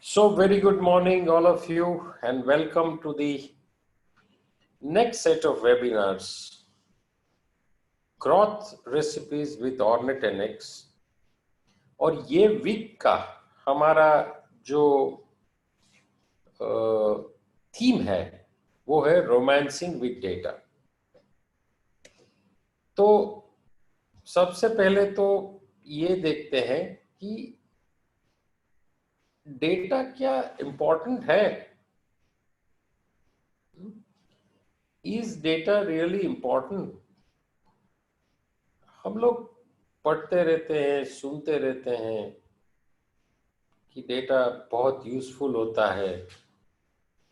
So very good morning all of you and welcome to the next set of webinars, Growth Recipes with Ornet NX। और ये week का हमारा जो theme है वो है रोमांसिंग विद डेटा। तो सबसे पहले तो ये देखते हैं कि डेटा क्या इम्पोर्टेंट है। Is data really important? हम लोग पढ़ते रहते हैं, सुनते रहते हैं कि डेटा बहुत यूजफुल होता है,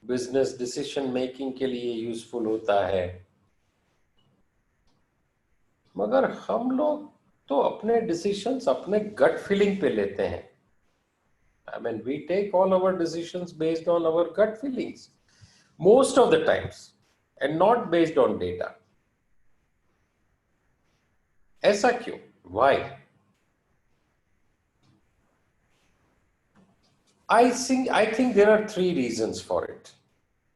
बिजनेस डिसीजन मेकिंग के लिए यूजफुल होता है, मगर हम लोग तो अपने डिसीजंस अपने गट फीलिंग पे लेते हैं। I mean, we take all our decisions based on our gut feelings most of the times and not based on data. ऐसा क्यों? Why? I think there are three reasons for it.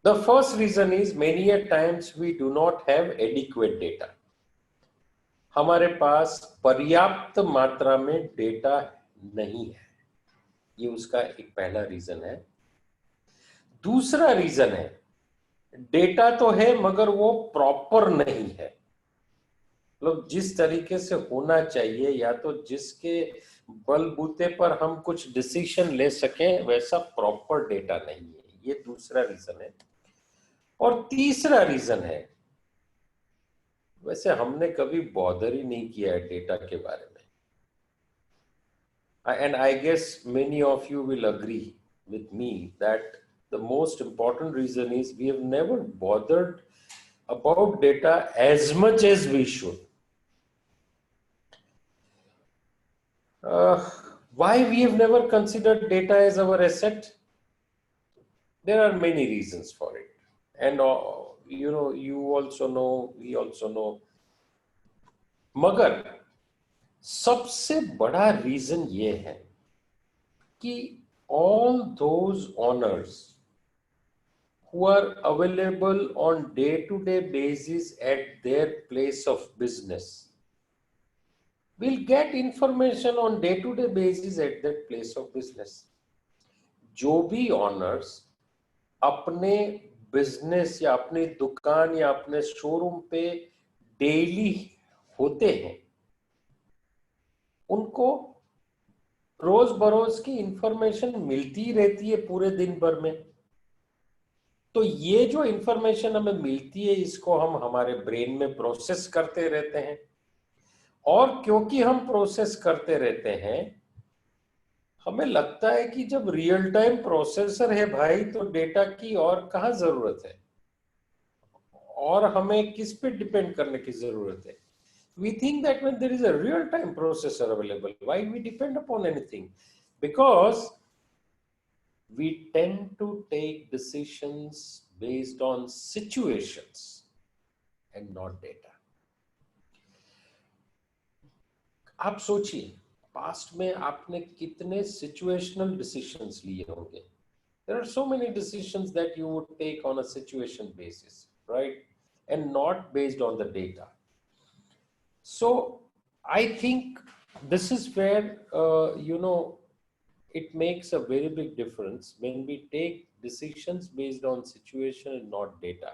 The first reason is many a times we do not have adequate data. हमारे पास पर्याप्त मात्रा में data नहीं है, ये उसका एक पहला रीजन है। दूसरा रीजन है डेटा तो है मगर वो प्रॉपर नहीं है, मतलब जिस तरीके से होना चाहिए या तो जिसके बलबूते पर हम कुछ डिसीजन ले सकें वैसा प्रॉपर डेटा नहीं है, ये दूसरा रीजन है। और तीसरा रीजन है, वैसे हमने कभी बॉदर ही नहीं किया है डेटा के बारे में। And I guess many of you will agree with me that the most important reason is we have never bothered about data as much as we should. Why we have never considered data as our asset? There are many reasons for it, and you also know, we also know, मगर सबसे बड़ा reason ये है कि all those owners who are available on day-to-day basis at their place of business will get information on day-to-day basis at that place of business. जो भी owners अपने business या अपनी दुकान या अपने शोरूम पे डेली होते हैं, उनको रोज बरोज की इंफॉर्मेशन मिलती रहती है पूरे दिन भर में। तो ये जो इंफॉर्मेशन हमें मिलती है इसको हम हमारे ब्रेन में प्रोसेस करते रहते हैं, और क्योंकि हम प्रोसेस करते रहते हैं हमें लगता है कि जब रियल टाइम प्रोसेसर है भाई तो डेटा की और कहाँ जरूरत है, और हमें किस पे डिपेंड करने की जरूरत है। We think that when there is a real-time processor available, why we depend upon anything? Because we tend to take decisions based on situations and not data. आप सोचिए पास्ट में आपने कितने situational decisions लिए होंगे। There are so many decisions that you would take on a situation basis, right? And not based on the data. So I think this is where it makes a very big difference when we take decisions based on situation and not data.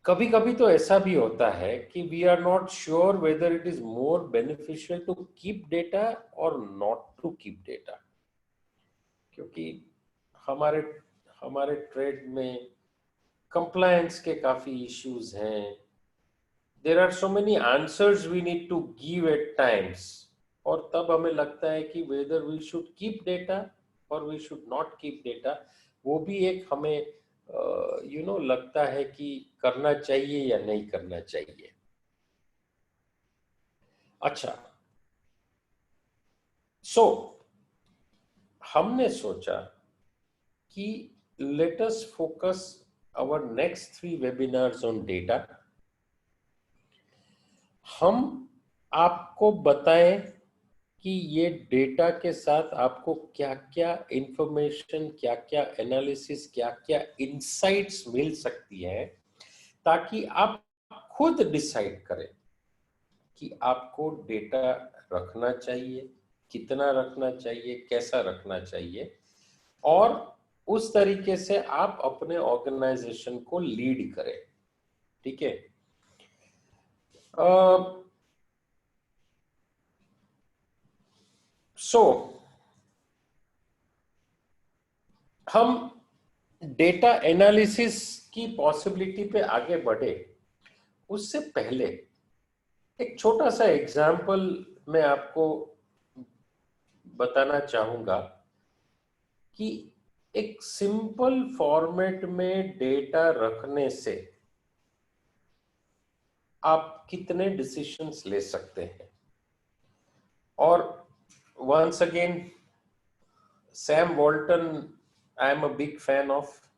कभी कभी तो ऐसा भी होता है कि we are not sure whether it is more beneficial to keep data or not to keep data, क्योंकि हमारे ट्रेड में compliance के काफी issues हैं। There are so many answers we need to give at times, और तब हमें लगता है कि whether we should keep data or we should not keep data, वो भी एक हमें लगता है कि करना चाहिए या नहीं करना चाहिए। अच्छा, हमने सोचा कि let us focus our next 3 webinars on data। हम आपको बताएं कि ये डेटा के साथ आपको क्या क्या इंफॉर्मेशन, क्या क्या एनालिसिस, क्या क्या इंसाइट्स मिल सकती है, ताकि आप खुद डिसाइड करें कि आपको डेटा रखना चाहिए, कितना रखना चाहिए, कैसा रखना चाहिए, और उस तरीके से आप अपने ऑर्गेनाइजेशन को लीड करें। ठीक है। सो हम डेटा एनालिसिस की पॉसिबिलिटी पे आगे बढ़े उससे पहले एक छोटा सा एग्जाम्पल मैं आपको बताना चाहूंगा कि एक सिंपल फॉर्मेट में डेटा रखने से आप कितने डिसीजंस ले सकते हैं। और once again, Sam Walton I am a big fan of,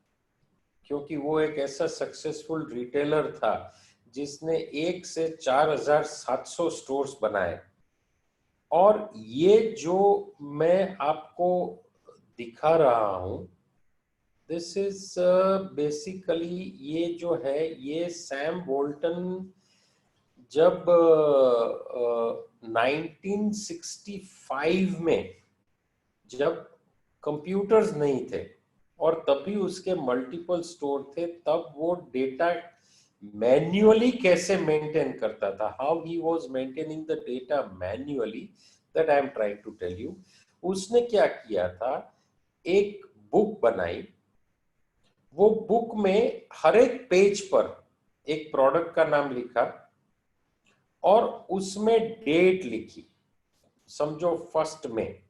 क्योंकि वो एक ऐसा सक्सेसफुल रिटेलर था जिसने 1 से 4700 स्टोर्स बनाए। और ये जो मैं आपको दिखा रहा हूं, दिस इज बेसिकली, ये जो है ये सैम वोल्टन जब 1965 में, जब कंप्यूटर्स नहीं थे और तभी उसके मल्टीपल स्टोर थे, तब वो डेटा मैन्युअली कैसे मेंटेन करता था, how he was maintaining the data manually, that I am trying to tell you. उसने क्या किया था, एक बुक बनाई, वो बुक में हर एक पेज पर एक प्रोडक्ट का नाम लिखा और उसमें डेट लिखी, समझो 1 में।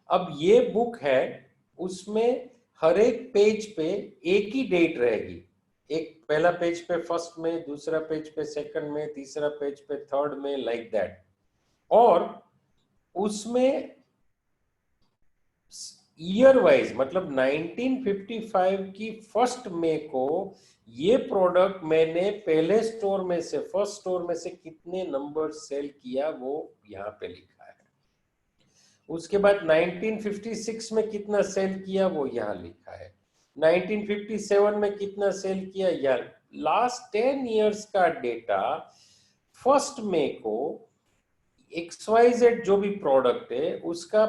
अब ये बुक है, उसमें हर एक पेज पे एक ही डेट रहेगी, एक पहला पेज पे 1 में, दूसरा पेज पे 2 में, तीसरा पेज पे 3 में, लाइक दैट। और उसमें ईयर वाइज, मतलब 1955 की 1 मई को ये प्रोडक्ट मैंने पहले स्टोर में से, फर्स्ट स्टोर में से कितने नंबर सेल किया, वो यहाँ पे लिखा है। उसके बाद 1956 में कितना सेल किया, वो यहाँ लिखा है। 1957 में कितना सेल किया, यहाँ। लास्ट 10 इयर्स का डेटा 1 मई को XYZ जो भी प्रोडक्ट है उसका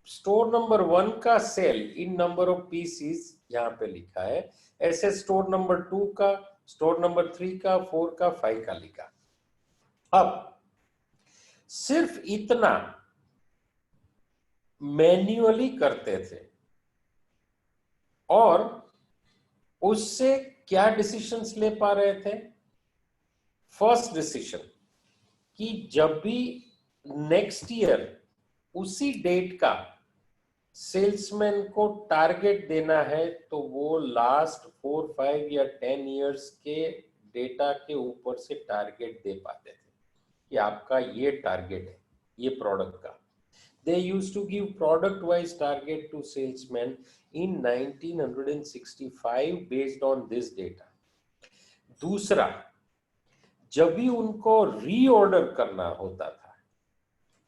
स्टोर नंबर 1 का sale in number of pieces यहाँ पे लिखा है, ऐसे स्टोर नंबर 2 का, स्टोर नंबर 3 का, 4 का, 5 का लिखा। अब सिर्फ इतना मैन्युअली करते थे और उससे क्या डिसीजंस ले पा रहे थे। फर्स्ट डिसीजन कि जब भी नेक्स्ट ईयर उसी डेट का सेल्समैन को टारगेट देना है, तो वो लास्ट 4, 5 या 10 इयर्स के डेटा के ऊपर से टारगेट दे पाते थे कि आपका ये टारगेट है ये प्रोडक्ट का। They used to give product wise target to salesmen in 1965 based on this data. दूसरा, जब भी उनको रीऑर्डर करना होता था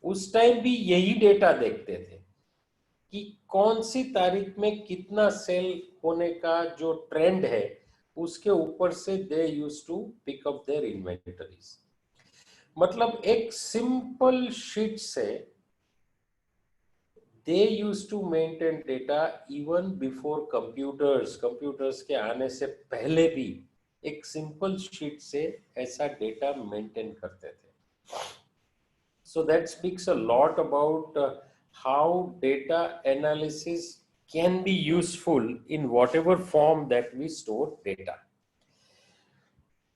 उस टाइम भी यही डेटा देखते थे कि कौन सी तारीख में कितना सेल होने का जो ट्रेंड है, उसके ऊपर से they used to pick up their inventories. मतलब एक सिंपल शीट से they used to maintain data even before computers के आने से पहले भी एक सिंपल शीट से ऐसा डेटा मेंटेन करते थे। So that speaks a lot about how data analysis can be useful in whatever form that we store data.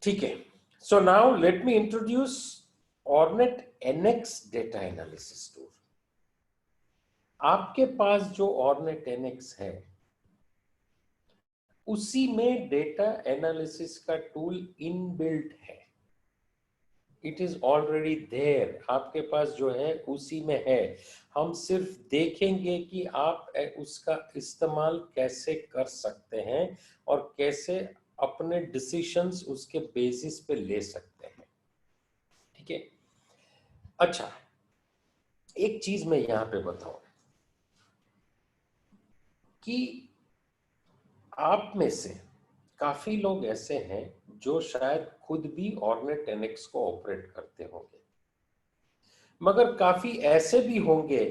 ठीक है, so now let me introduce Ornet NX data analysis tool. आपके पास जो Ornet NX है उसी में data analysis का tool inbuilt है, it is already there, आपके पास जो है उसी में है। हम सिर्फ देखेंगे कि आप उसका इस्तेमाल कैसे कर सकते हैं और कैसे अपने डिसीजंस उसके बेसिस पे ले सकते हैं। ठीक है, अच्छा, एक चीज मैं यहां पे बताऊं कि आप में से काफी लोग ऐसे हैं जो शायद खुद भी ऑर्नेट एनएक्स को ऑपरेट करते होंगे, मगर काफी ऐसे भी होंगे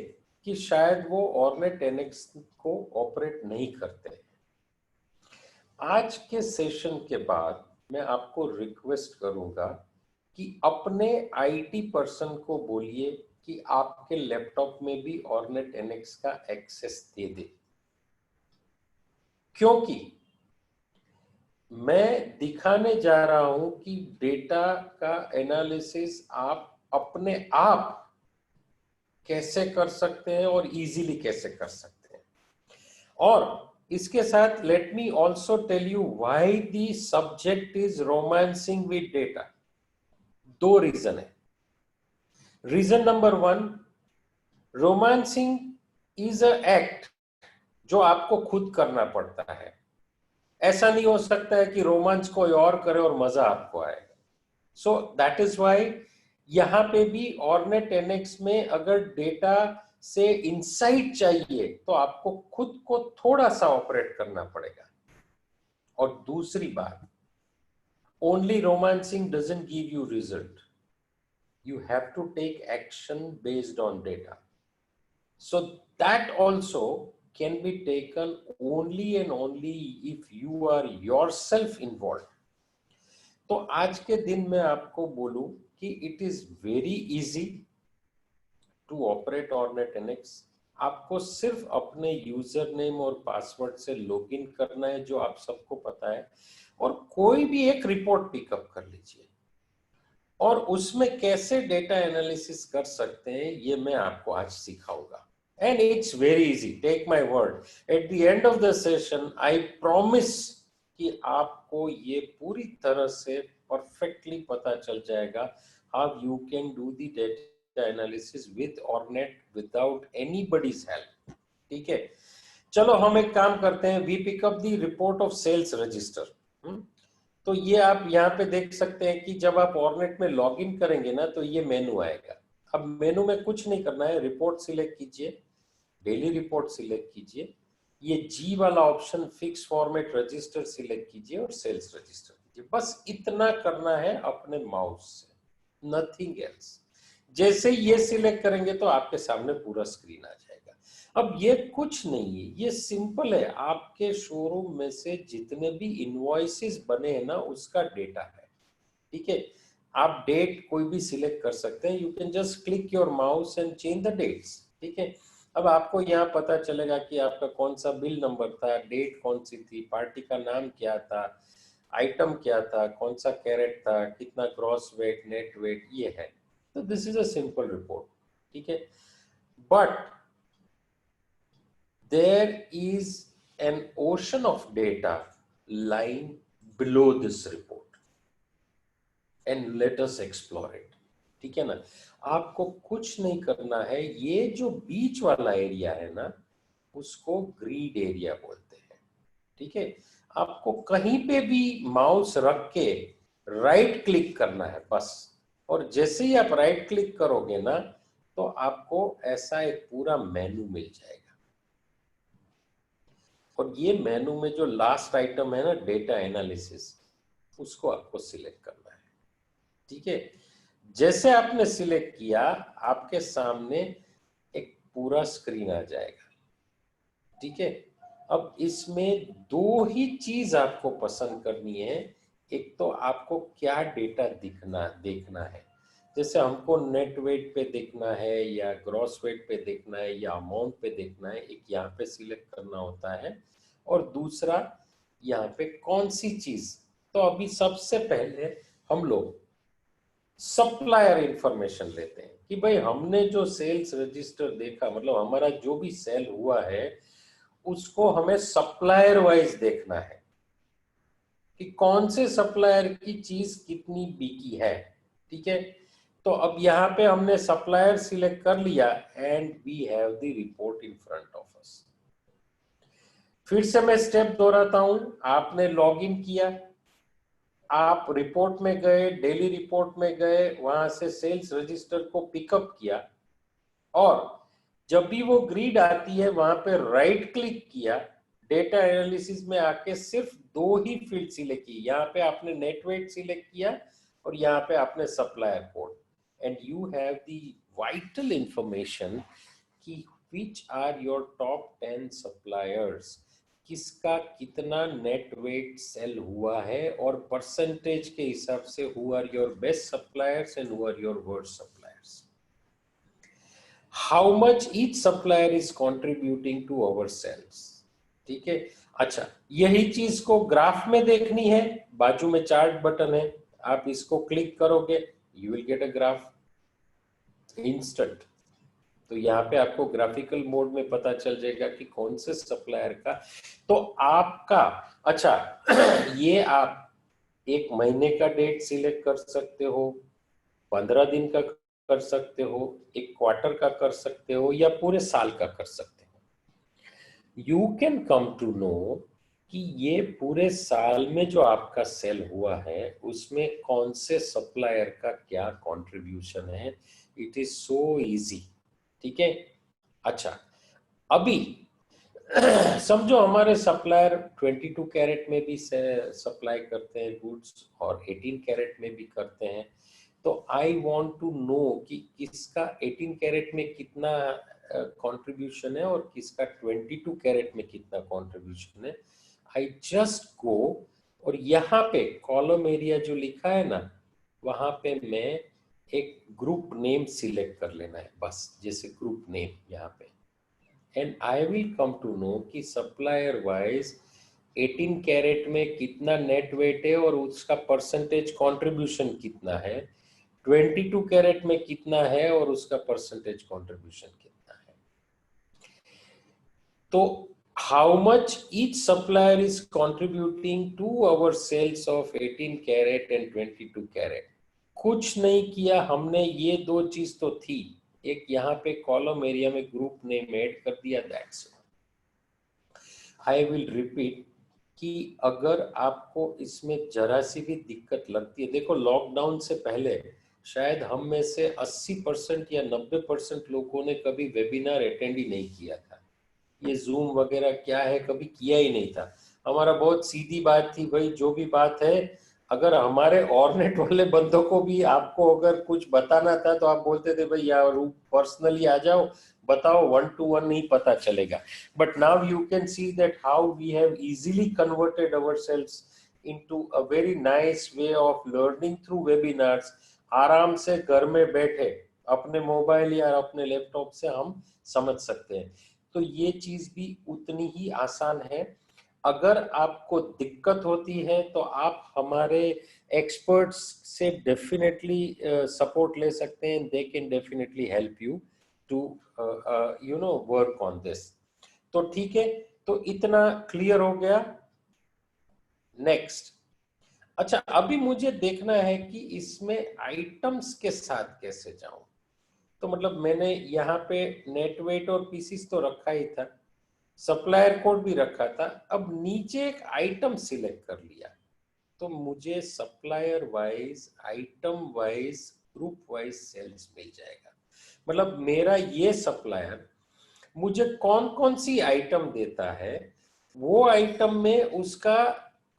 कि शायद वो ऑर्नेट एनएक्स को ऑपरेट नहीं करते। आज के सेशन के बाद मैं आपको रिक्वेस्ट करूंगा कि अपने आईटी पर्सन को बोलिए कि आपके लैपटॉप में भी ऑर्नेट एनएक्स का एक्सेस दे दे, क्योंकि मैं दिखाने जा रहा हूं कि डेटा का एनालिसिस आप अपने आप कैसे कर सकते हैं और इजीली कैसे कर सकते हैं। और इसके साथ let me also tell you why the subject is romancing with data. दो रीजन है। Reason number one, romancing is a act जो आपको खुद करना पड़ता है। ऐसा नहीं हो सकता है कि रोमांच कोई और करे और मजा आपको आएगा। सो दैट इज व्हाई यहां पे भी ऑर्नेट एनएक्स में अगर डेटा से इंसाइट चाहिए तो आपको खुद को थोड़ा सा ऑपरेट करना पड़ेगा। और दूसरी बात, only romancing doesn't give you result, you have to take action based on data. So that also can be taken only and only if you are yourself involved. तो आज के दिन में आपको बोलूं कि it is very easy to operate Ornate NX. आपको सिर्फ अपने यूजर नेम और पासवर्ड से लॉगिन करना है, जो आप सबको पता है, और कोई भी एक रिपोर्ट पिकअप कर लीजिए और उसमें कैसे डेटा एनालिसिस कर सकते हैं ये मैं आपको आज सिखाऊंगा। And it's very easy, take my word, at the end of the session I promise कि आपको ये पूरी तरह से परफेक्टली पता चल जाएगा how you can do the data analysis with Ornate without anybody's help. ठीक है, चलो हम एक काम करते हैं, we pick up the report of sales register. तो ये आप यहाँ पे देख सकते हैं कि जब आप ऑर्नेट में लॉगिन करेंगे ना तो ये मेनू आएगा। अब मेनू में कुछ नहीं करना है, रिपोर्ट सिलेक्ट कीजिए, डेली रिपोर्ट सिलेक्ट कीजिए, ये जी वाला option fix format register select कीजिए और सेल्स रजिस्टर कीजिए। बस इतना करना है अपने माउस से, नथिंग एल्स। जैसे ये सिलेक्ट करेंगे तो आपके सामने पूरा स्क्रीन आ जाएगा। अब ये कुछ नहीं है, ये सिंपल है, आपके शोरूम में से जितने भी इनवॉइसेस बने हैं ना उसका डेटा है। ठीक है, आप डेट कोई भी सिलेक्ट कर सकते हैं, you can just click your mouse and change the dates. ठीक है, अब आपको यहाँ पता चलेगा कि आपका कौन सा बिल नंबर था, डेट कौन सी थी, पार्टी का नाम क्या था, आइटम क्या था, कौन सा कैरेट था, कितना ग्रॉस वेट, नेट वेट, ये है। तो this is a simple report. ठीक है, but there is an ocean of data lying below this report and let us explore it. ठीक है ना, आपको कुछ नहीं करना है, ये जो बीच वाला एरिया है ना उसको ग्रिड एरिया बोलते हैं। ठीक है, आपको कहीं पे भी माउस रख के राइट क्लिक करना है बस, और जैसे ही आप राइट क्लिक करोगे ना तो आपको ऐसा एक पूरा मेनू मिल जाएगा। और ये मेनू में जो लास्ट आइटम है ना डेटा एनालिसिस, उसको आपको सिलेक्ट करना है। ठीक है, जैसे आपने सिलेक्ट किया आपके सामने एक पूरा स्क्रीन आ जाएगा। ठीक है, अब इसमें दो ही चीज आपको पसंद करनी है। एक तो आपको क्या डेटा देखना है, जैसे हमको नेट वेट पे देखना है या ग्रॉस वेट पे देखना है या अमाउंट पे देखना है, एक यहाँ पे सिलेक्ट करना होता है। और दूसरा यहाँ पे कौन सी चीज, तो अभी सबसे पहले हम लोग सप्लायर इंफॉर्मेशन लेते हैं कि भाई हमने जो सेल्स रजिस्टर देखा, मतलब हमारा जो भी सेल हुआ है उसको हमें सप्लायर वाइज देखना है कि कौन से सप्लायर की चीज कितनी बिकी है। ठीक है, तो अब यहाँ पे हमने सप्लायर सिलेक्ट कर लिया and we have the report in front of us. फिर से मैं स्टेप दोहराता हूं, आपने लॉगिन किया, आप रिपोर्ट में गए, डेली रिपोर्ट में गए, वहां से सेल्स रजिस्टर को पिकअप किया, और जब भी वो ग्रिड आती है वहां पे राइट क्लिक किया, डेटा एनालिसिस में आके सिर्फ दो ही फील्ड सिलेक्ट की, यहाँ पे आपने नेट वेट सिलेक्ट किया और यहाँ पे आपने supplier code, and you have the vital information कि which are your top 10 suppliers, किसका कितना नेट वेट सेल हुआ है और परसेंटेज के हिसाब से who are your best suppliers and who are your worst suppliers, how much each supplier is contributing to our sales. ठीक है, अच्छा यही चीज को ग्राफ में देखनी है, बाजू में चार्ट बटन है, आप इसको क्लिक करोगे you will get a graph instant. तो यहाँ पे आपको ग्राफिकल मोड में पता चल जाएगा कि कौन से सप्लायर का, तो आपका अच्छा ये आप एक महीने का डेट सिलेक्ट कर सकते हो, 15 दिन का कर सकते हो, एक क्वार्टर का कर सकते हो, या पूरे साल का कर सकते हो। You can come to know कि ये पूरे साल में जो आपका सेल हुआ है उसमें कौन से सप्लायर का क्या कंट्रीब्यूशन है। It is so easy. ठीक है, अच्छा अभी समझो हमारे सप्लायर 22 कैरेट में भी सप्लाई करते हैं गुड्स और 18 कैरेट में भी करते हैं, तो आई वांट टू नो कि किसका 18 कैरेट में कितना कंट्रीब्यूशन है और किसका 22 कैरेट में कितना कंट्रीब्यूशन है। आई जस्ट गो और यहाँ पे कॉलम एरिया जो लिखा है ना, वहां पे मैं एक ग्रुप नेम सिलेक्ट कर लेना है बस, जैसे ग्रुप नेम यहाँ पे, and I will come to know कि सप्लायर वाइज 18 कैरेट में कितना नेट वेट है और उसका परसेंटेज कंट्रीब्यूशन कितना है, 22 कैरेट में कितना है और उसका परसेंटेज कंट्रीब्यूशन कितना है। तो how much each supplier is contributing to our sales of 18 carat and 22 carat. कुछ नहीं किया हमने, ये दो चीज तो थी, एक यहाँ पे कॉलम एरिया में ग्रुप नेम ऐड कर दिया, दैट्स आई विल रिपीट कि अगर आपको इसमें जरा सी भी दिक्कत लगती है, देखो लॉकडाउन से पहले शायद हम में से 80% या 90% लोगों ने कभी वेबिनार अटेंड ही नहीं किया था, ये जूम वगैरह क्या है कभी किया ही नहीं था। हमारा बहुत सीधी बात थी भाई, जो भी बात है अगर हमारे और नेट वाले बंदों को भी आपको अगर कुछ बताना था तो आप बोलते थे भाई यार पर्सनली आ जाओ बताओ, 1-to-1 नहीं पता चलेगा। But now you can see that how we have easily converted ourselves into a very nice way of learning through webinars. आराम से घर में बैठे अपने मोबाइल या अपने लैपटॉप से हम समझ सकते हैं। तो ये चीज भी उतनी ही आसान है। अगर आपको दिक्कत होती है तो आप हमारे एक्सपर्ट्स से डेफिनेटली सपोर्ट ले सकते हैं, they can definitely help you to you know work on this. तो ठीक है, तो इतना क्लियर हो गया। नेक्स्ट, अच्छा अभी मुझे देखना है कि इसमें आइटम्स के साथ कैसे जाऊं। तो मतलब मैंने यहाँ पे नेट वेट और पीसीस तो रखा ही था, सप्लायर कोड भी रखा था, अब नीचे एक आइटम सिलेक्ट कर लिया तो मुझे supplier wise, item wise, group wise sales मिल जाएगा। मतलब मेरा ये सप्लायर मुझे कौन कौन सी आइटम देता है, वो आइटम में उसका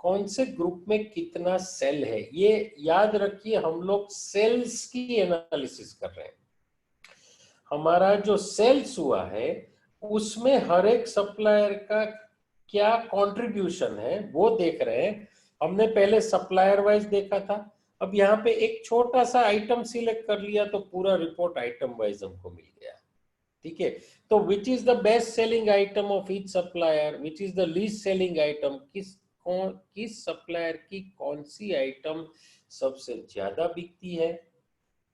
कौन से ग्रुप में कितना सेल है। ये याद रखिए हम लोग सेल्स की एनालिसिस कर रहे हैं, हमारा जो सेल्स हुआ है उसमें हर एक सप्लायर का क्या कंट्रीब्यूशन है वो देख रहे हैं। हमने पहले सप्लायर वाइज देखा था, अब यहाँ पे एक छोटा सा आइटम सिलेक्ट कर लिया तो पूरा रिपोर्ट आइटम वाइज हमको मिल गया। ठीक है, तो which is the best selling item of each supplier, which is the least selling item, किस सप्लायर की कौन सी आइटम सबसे ज्यादा बिकती है,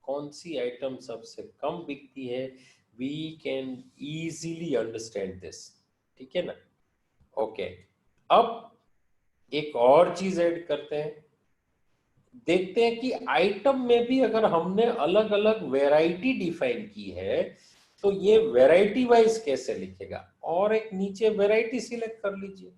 कौन सी आइटम सबसे कम बिकती है, we can easily understand this. ठीक है ना, ओके। अब एक और चीज ऐड करते हैं, देखते हैं कि आइटम में भी अगर हमने अलग अलग वैरायटी डिफाइन की है तो ये वैरायटी वाइज कैसे लिखेगा, और एक नीचे वैरायटी सिलेक्ट कर लीजिए।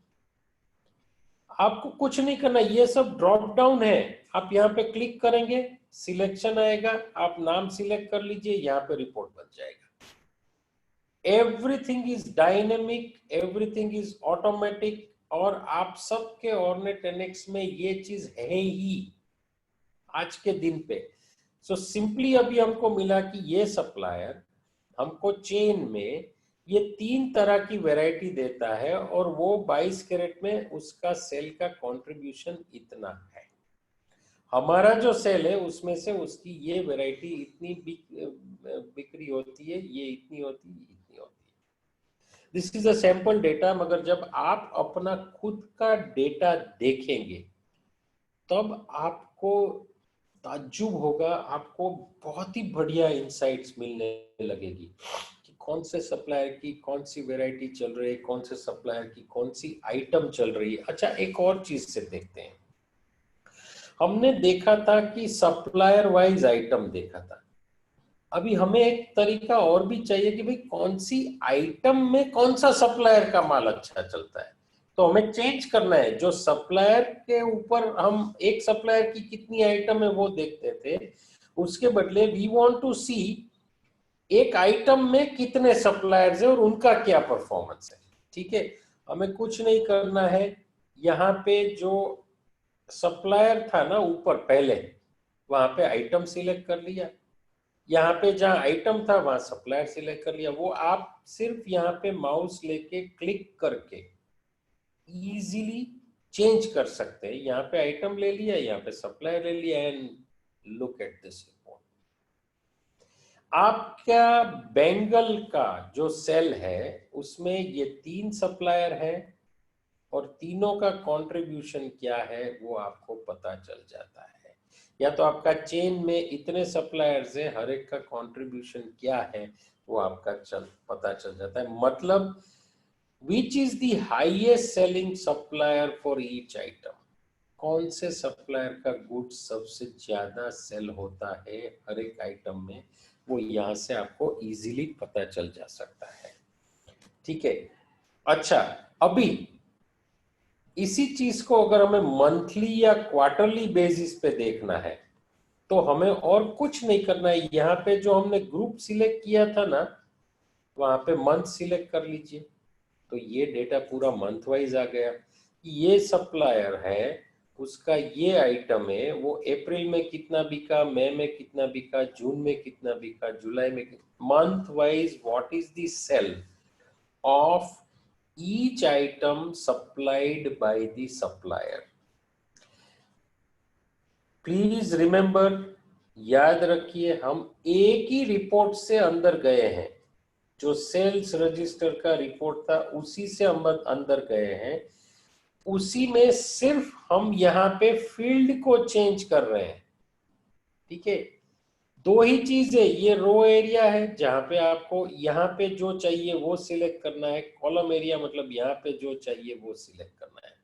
आपको कुछ नहीं करना, ये सब ड्रॉप डाउन है, आप यहाँ पे क्लिक करेंगे सिलेक्शन आएगा, आप नाम सिलेक्ट कर लीजिए, यहाँ पे रिपोर्ट बन जाएगा। Everything is dynamic, everything is automatic, और आप सबके ऑर्नेट एनेक्स में ये चीज है ही आज के दिन पे। सो सिंपली अभी हमको मिला कि ये सप्लायर हमको चेन में ये 3 तरह की वैरायटी देता है, और वो 22 कैरेट में उसका सेल का कंट्रीब्यूशन इतना है। हमारा जो सेल है उसमें से उसकी ये वैरायटी इतनी बिक्री होती है, ये इतनी होती है, इतनी होती है। This is a sample data, मगर जब आप अपना खुद का डेटा देखेंगे तब आपको ताज्जुब होगा, आपको बहुत ही बढ़िया इंसाइट्स मिलने लगेगी कि कौन से सप्लायर की कौन सी वैरायटी चल रही है, कौन से सप्लायर की कौन सी आइटम चल रही है। अच्छा, एक और चीज से देखते हैं। हमने देखा था कि सप्लायर वाइज आइटम देखा था, अभी हमें एक तरीका और भी चाहिए कि भाई कौन सी आइटम में कौन सा सप्लायर का माल अच्छा चलता है। तो हमें चेंज करना है, जो सप्लायर के ऊपर हम एक सप्लायर की कितनी आइटम है वो देखते थे, उसके बदले वी वांट टू सी एक आइटम में कितने सप्लायर्स है और उनका क्या परफॉर्मेंस है। ठीक है, हमें कुछ नहीं करना है, यहाँ पे जो सप्लायर था ना ऊपर पहले, वहां पे आइटम सिलेक्ट कर लिया, यहाँ पे जहां आइटम था वहां सप्लायर सिलेक्ट कर लिया। वो आप सिर्फ यहाँ पे माउस लेके क्लिक करके इजीली चेंज कर सकते हैं। यहाँ पे आइटम ले लिया, यहाँ पे सप्लायर ले लिया, and look at this report. आपका बेंगल का जो सेल है उसमें ये 3 सप्लायर है, और तीनों का कंट्रीब्यूशन क्या है वो आपको पता चल जाता है। या तो आपका चेन में इतने सप्लायर्स है, हर एक का कंट्रीब्यूशन क्या है वो आपका पता चल जाता है। मतलब which is the highest selling supplier for each item, कौन से सप्लायर का गुड्स सबसे ज्यादा सेल होता है हर एक आइटम में, वो यहाँ से आपको इजीली पता चल जा सकता है। ठीक है, अच्छा, अभी इसी चीज को अगर हमें मंथली या क्वार्टरली बेसिस पे देखना है तो हमें और कुछ नहीं करना है। यहाँ पे जो हमने ग्रुप सिलेक्ट किया था ना, वहां पे मंथ सिलेक्ट कर लीजिए, तो ये डेटा पूरा मंथ वाइज आ गया। ये सप्लायर है, उसका ये आइटम है, वो अप्रैल में कितना बिका, मई में कितना बिका, जून में कितना बिका, जुलाई में month wise what is the sale of each item supplied by the supplier. Please remember, याद रखिए, हम एक ही रिपोर्ट से अंदर गए हैं, जो सेल्स रजिस्टर का रिपोर्ट था उसी से हम अंदर गए हैं। उसी में सिर्फ हम यहाँ पे फील्ड को चेंज कर रहे हैं। ठीक है, 2 ही चीज है, ये रो एरिया है जहां पे आपको यहाँ पे जो चाहिए वो सिलेक्ट करना है, कॉलम एरिया मतलब यहाँ पे जो चाहिए वो सिलेक्ट करना है।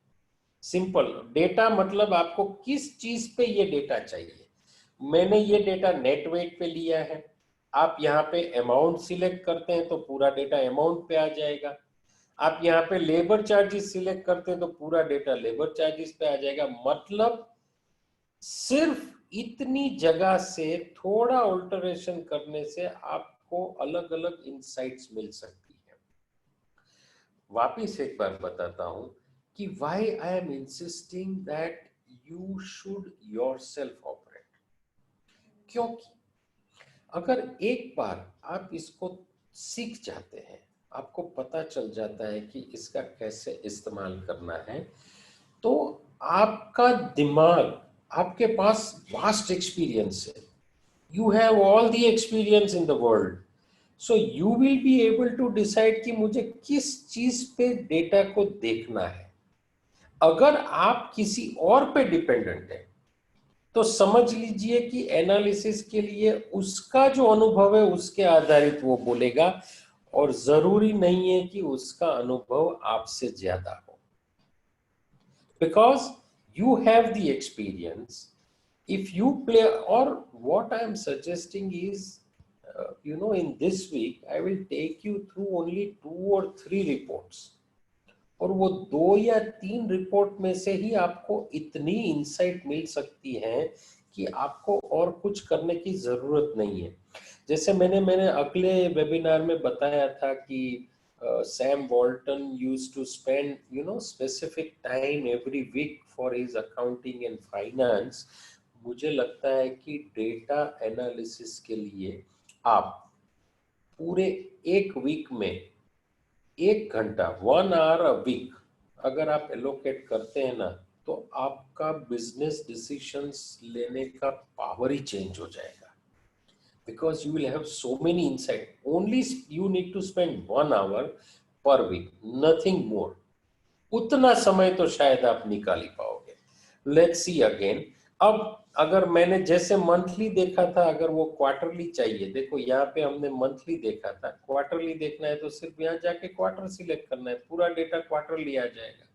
सिंपल। डेटा मतलब आपको किस चीज पे ये डेटा चाहिए। मैंने ये डेटा नेट वेट पे लिया है, आप यहाँ पे अमाउंट सिलेक्ट करते हैं तो पूरा डेटा अमाउंट पे आ जाएगा। आप यहाँ पे लेबर चार्जेस सिलेक्ट करते हैं तो पूरा डेटा लेबर चार्जेस पे आ जाएगा। मतलब सिर्फ इतनी जगह से थोड़ा ऑल्टरेशन करने से आपको अलग अलग इंसाइट्स मिल सकती है। वापिस एक बार बताता हूं कि why I am insisting that you should yourself operate। क्योंकि अगर एक बार आप इसको सीख जाते हैं, आपको पता चल जाता है कि इसका कैसे इस्तेमाल करना है, तो आपका दिमाग, आपके पास वास्ट एक्सपीरियंस है, you have all the experience in the world, so you will be able to decide कि मुझे किस चीज पे डेटा को देखना है। अगर आप किसी और पे डिपेंडेंट है तो समझ लीजिए कि एनालिसिस के लिए उसका जो अनुभव है उसके आधारित वो बोलेगा, और जरूरी नहीं है कि उसका अनुभव आपसे ज्यादा हो। Because you have the experience, if you play, or what I am suggesting is, in this week I will take you through only 2 or 3 reports, और वो 2 या 3 रिपोर्ट में से ही आपको इतनी इंसाइट मिल सकती है कि आपको और कुछ करने की जरूरत नहीं है। जैसे मैंने अगले वेबिनार में बताया था कि Sam Walton used to spend specific time every week for his accounting and finance. मुझे लगता है कि डेटा एनालिसिस के लिए आप पूरे एक वीक में 1 घंटा 1 आवर अ वीक अगर आप एलोकेट करते हैं ना, तो आपका बिजनेस डिसीजंस लेने का पावर ही चेंज हो जाएगा। Because you will have so many insight. Only you need to spend 1 hour per week, nothing more. उतना समय तो शायद आप निकाल ही पाओगे। Let's see again. अब अगर मैंने जैसे मंथली देखा था, अगर वो क्वार्टरली चाहिए, देखो यहाँ पे हमने मंथली देखा था, क्वार्टरली देखना है तो सिर्फ यहाँ जाके क्वार्टर सिलेक्ट करना है, पूरा डेटा क्वार्टरली आ जाएगा।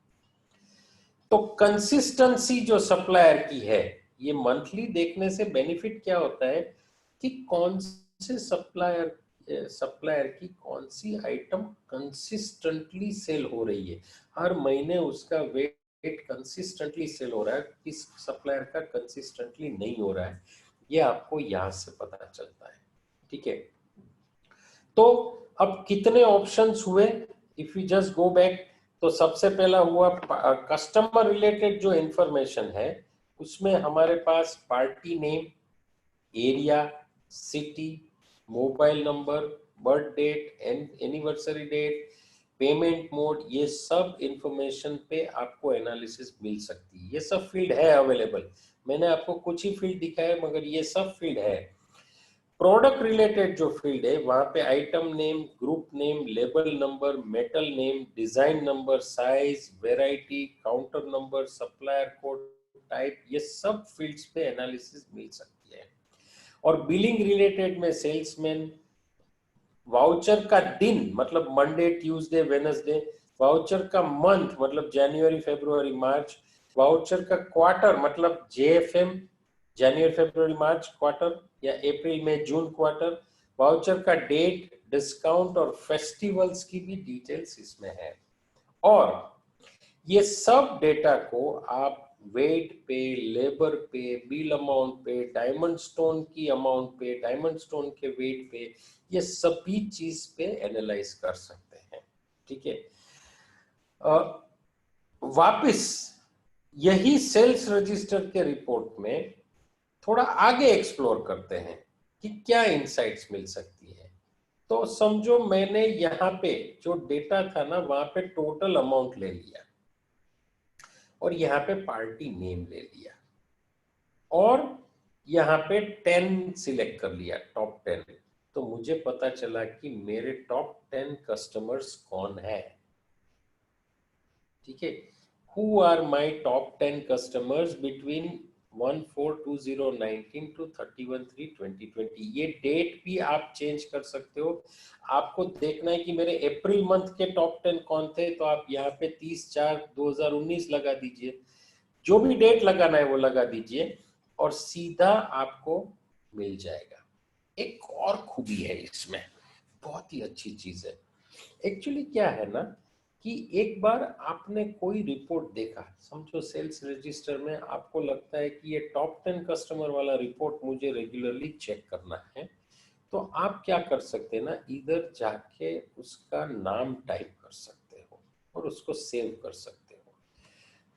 तो कंसिस्टेंसी जो सप्लायर की है, ये मंथली देखने से बेनिफिट क्या होता है कि कौन से सप्लायर की कौन सी आइटम कंसिस्टेंटली सेल हो रही है, हर महीने उसका वेट कंसिस्टेंटली सेल हो रहा है, किस सप्लायर का कंसिस्टेंटली नहीं हो रहा है, ये आपको यहां से पता चलता है। ठीक है, तो अब कितने ऑप्शंस हुए? If you just go back, तो सबसे पहला हुआ कस्टमर रिलेटेड जो इंफॉर्मेशन है, उसमें हमारे पास party name, area, city, mobile number, birth date, anniversary date, payment mode, ये सब इंफॉर्मेशन पे आपको एनालिसिस मिल सकती है। ये सब फील्ड है अवेलेबल, मैंने आपको कुछ ही फील्ड दिखाए मगर ये सब फील्ड है। प्रोडक्ट रिलेटेड जो फील्ड है, वहां पे item name, group name, label number, metal name, design number, size, variety, counter number, supplier code, type, ये सब फील्ड्स पे एनालिसिस मिल सकती है। और बिलिंग रिलेटेड में सेल्समैन, वाउचर का दिन मतलब मंडे, ट्यूसडे, वेडनेसडे, वाउचर का मंथ मतलब जनवरी, फरवरी, मार्च, वाउचर का क्वार्टर मतलब जेएफएम, जनवरी, फरवरी, मार्च क्वार्टर, या अप्रैल में जून क्वार्टर, वाउचर का डेट, डिस्काउंट और फेस्टिवल्स की भी डिटेल्स इसमें है। और ये सब डेटा को आप वेट पे, लेबर पे, बिल अमाउंट पे, डायमंड स्टोन की अमाउंट पे, डायमंड स्टोन के वेट पे, ये सभी चीज पे एनालाइज कर सकते हैं। ठीक है, वापस यही सेल्स रजिस्टर के रिपोर्ट में थोड़ा आगे एक्सप्लोर करते हैं कि क्या इनसाइट्स मिल सकती है। तो समझो मैंने यहाँ पे जो डेटा था ना, वहां पे टोटल अमाउंट ले लिया और यहाँ पे पार्टी नेम ले लिया और यहाँ पे 10 सिलेक्ट कर लिया, टॉप 10। तो मुझे पता चला कि मेरे टॉप 10 कस्टमर्स कौन है। ठीक है, who are my top 10 customers between 1/4/2019 to 31/3/2020। ये डेट भी आप चेंज कर सकते हो। आपको देखना है कि मेरे अप्रैल मंथ के टॉप 10 कौन थे, तो आप यहाँ पे 30/4/2019 लगा दीजिए, जो भी डेट लगाना है वो लगा दीजिए और सीधा आपको मिल जाएगा। एक और खूबी है इसमें, बहुत ही अच्छी चीज है। एक्चुअली क्या है ना कि एक बार आपने कोई रिपोर्ट देखा, समझो सेल्स रजिस्टर में, आपको लगता है कि ये टॉप 10 कस्टमर वाला रिपोर्ट मुझे रेगुलरली चेक करना है, तो आप क्या कर सकते हैं ना, इधर जाके उसका नाम टाइप कर सकते हो और उसको सेव कर सकते हो।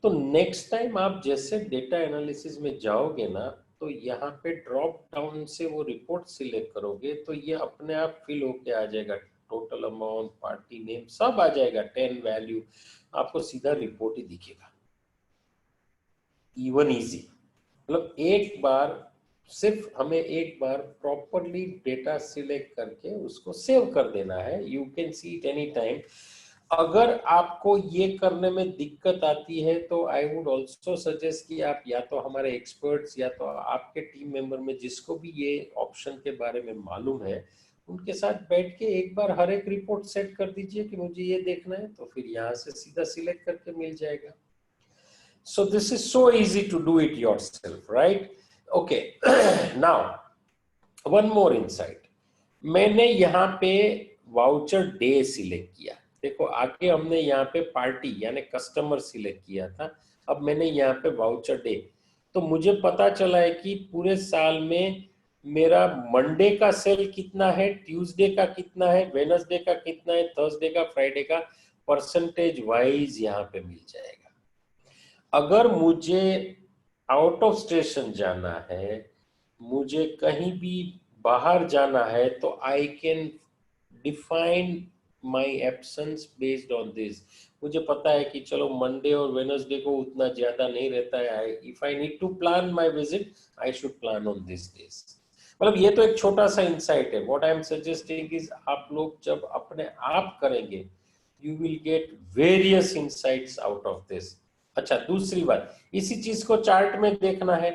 तो नेक्स्ट टाइम आप जैसे डेटा एनालिसिस में जाओगे ना, तो यहाँ पे ड्रॉप डाउन से वो रिपोर्ट सिलेक्ट करोगे तो ये अपने आप फिल होके आ जाएगा, टोटल अमाउंट, पार्टी नेम, सब आ जाएगा, 10 वैल्यू, आपको सीधा रिपोर्ट ही दिखेगा। इवन इजी, मतलब एक बार, सिर्फ हमें एक बार प्रॉपरली डेटा सिलेक्ट करके उसको सेव कर देना है। You can see it any time. अगर आपको ये करने में दिक्कत आती है तो आई वुड ऑल्सो सजेस्ट कि आप या तो हमारे एक्सपर्ट्स या तो आपके टीम मेंबर में जिसको भी ये ऑप्शन के बारे में मालूम है, उनके साथ बैठ के एक बार हर एक रिपोर्ट सेट कर दीजिए कि मुझे ये देखना है, तो फिर यहाँ से सीधा सिलेक्ट करके मिल जाएगा। So this is so easy to do it yourself, right? Okay, now one more insight. मैंने यहाँ पे वाउचर डे सिलेक्ट किया। देखो आगे हमने यहाँ पे पार्टी यानी कस्टमर सिलेक्ट किया था, अब मैंने यहाँ पे वाउचर डे। तो मुझे पता चला है कि पूरे साल में मेरा मंडे का सेल कितना है, ट्यूसडे का कितना है, वेडनेसडे का कितना है, थर्सडे का, फ्राइडे का, परसेंटेज वाइज यहाँ पे मिल जाएगा। अगर मुझे आउट ऑफ स्टेशन जाना है, मुझे कहीं भी बाहर जाना है, तो I can define my absence based on this. मुझे पता है कि चलो मंडे और वेडनेसडे को उतना ज्यादा नहीं रहता है, if I need to plan my visit I should plan on this days. मतलब ये तो एक छोटा सा इंसाइट है। What I am suggesting is आप लोग जब अपने आप करेंगे, you will get various insights out of this. अच्छा, दूसरी बात, इसी चीज को चार्ट में देखना है।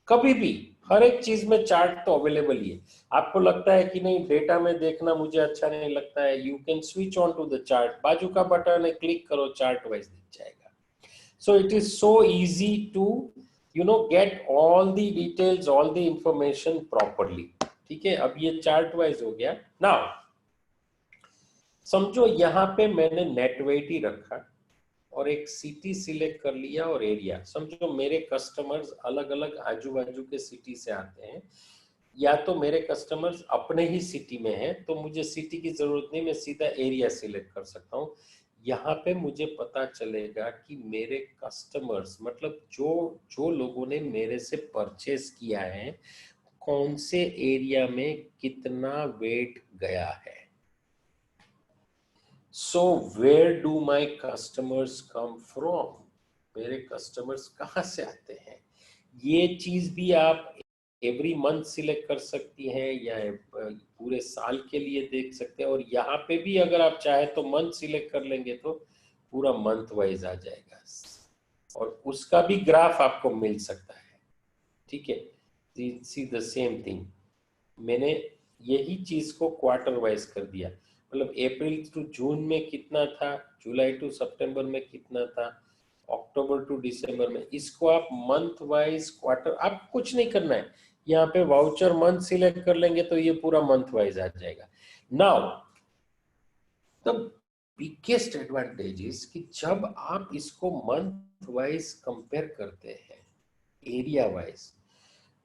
कभी भी हर एक चीज में चार्ट तो अवेलेबल ही है। आपको लगता है कि नहीं डेटा में देखना मुझे अच्छा नहीं लगता है, you can switch on to the chart, बाजू का बटन है, क्लिक करो, चार्ट वाइज दिख जाएगा। So it is so easy to get all the details, all the information properly. ठीक है, अब ये चार्ट वाइज हो गया। नाउ समझो यहाँ पे मैंने नेट वेट ही रखा और एक सिटी सिलेक्ट कर लिया और एरिया। समझो मेरे कस्टमर्स अलग अलग आजू बाजू के सिटी से आते हैं, या तो मेरे कस्टमर्स अपने ही सिटी में हैं, तो मुझे सिटी की जरूरत नहीं, मैं सीधा एरिया सिलेक्ट कर सकता हूँ। यहाँ पे मुझे पता चलेगा कि मेरे कस्टमर्स मतलब जो जो लोगों ने मेरे से परचेस किया है, कौन से एरिया में कितना वेट गया है। So where do my customers come from, मेरे कस्टमर्स कहाँ से आते हैं। ये चीज भी आप एवरी मंथ सिलेक्ट कर सकती हैं या पूरे साल के लिए देख सकते हैं। और यहाँ पे भी अगर आप चाहे तो मंथ सिलेक्ट कर लेंगे तो पूरा मंथ वाइज आ जाएगा, और उसका भी ग्राफ आपको मिल सकता है। ठीक है, सी द सेम थिंग, मैंने यही चीज को क्वार्टर वाइज कर दिया। मतलब अप्रैल टू जून में कितना था, जुलाई टू सितंबर में कितना था, अक्टूबर टू दिसंबर में, इसको आप मंथ वाइज क्वार्टर, आप कुछ नहीं करना है। यहाँ पे वाउचर मंथ सिलेक्ट कर लेंगे तो ये पूरा मंथ वाइज आ जाएगा। Now the biggest advantage is कि जब आप इसको मंथ वाइज कंपेयर करते हैं एरिया वाइज,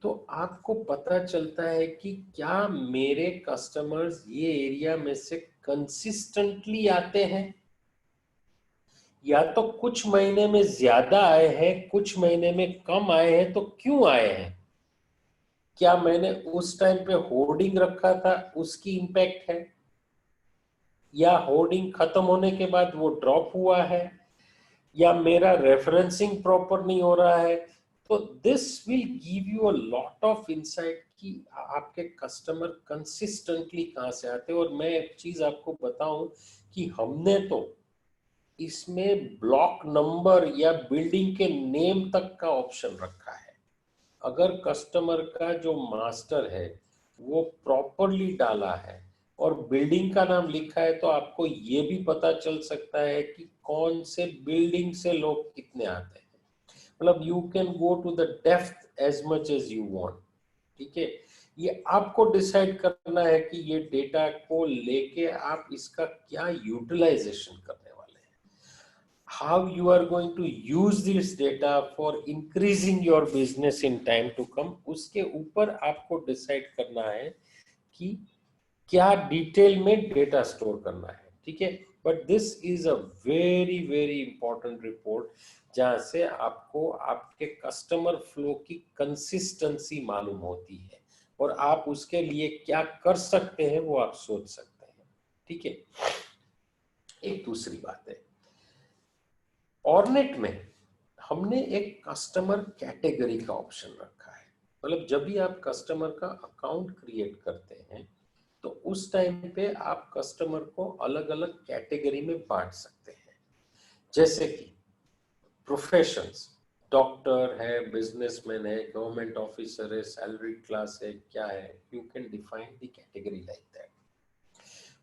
तो आपको पता चलता है कि क्या मेरे कस्टमर्स ये एरिया में से कंसिस्टेंटली आते हैं, या तो कुछ महीने में ज्यादा आए हैं, कुछ महीने में कम आए हैं, तो क्यों आए हैं। क्या मैंने उस टाइम पे होर्डिंग रखा था उसकी इंपैक्ट है, या होर्डिंग खत्म होने के बाद वो ड्रॉप हुआ है, या मेरा रेफरेंसिंग प्रॉपर नहीं हो रहा है। तो this will give you a lot of insight कि आपके कस्टमर कंसिस्टेंटली कहां से आते हैं। और मैं एक चीज आपको बताऊं कि हमने तो इसमें ब्लॉक नंबर या बिल्डिंग के नेम तक का ऑप्शन रखा है। अगर कस्टमर का जो मास्टर है वो प्रॉपरली डाला है और बिल्डिंग का नाम लिखा है, तो आपको ये भी पता चल सकता है कि कौन से बिल्डिंग से लोग कितने आते हैं। मतलब you can go to the depth as much as you want. ठीक है, ये आपको डिसाइड करना है कि ये डेटा को लेके आप इसका क्या यूटिलाइजेशन करने वाले हैं, how you are going to use this data for increasing your business in time to come। उसके ऊपर आपको डिसाइड करना है कि क्या डिटेल में डेटा स्टोर करना है। ठीक है, but this is a very very important report, जहां से आपको आपके कस्टमर फ्लो की कंसिस्टेंसी मालूम होती है और आप उसके लिए क्या कर सकते हैं वो आप सोच सकते हैं। ठीक है, एक दूसरी बात है, ऑर्नेट में हमने एक कस्टमर कैटेगरी का ऑप्शन रखा है। मतलब जब भी आप कस्टमर का अकाउंट क्रिएट करते हैं, तो उस टाइम पे आप कस्टमर को अलग अलग कैटेगरी में बांट सकते हैं। जैसे कि प्रोफेशंस, डॉक्टर है, बिजनेसमैन है, गवर्नमेंट ऑफिसर है, सैलरी क्लास है, क्या है, you can define the category like that.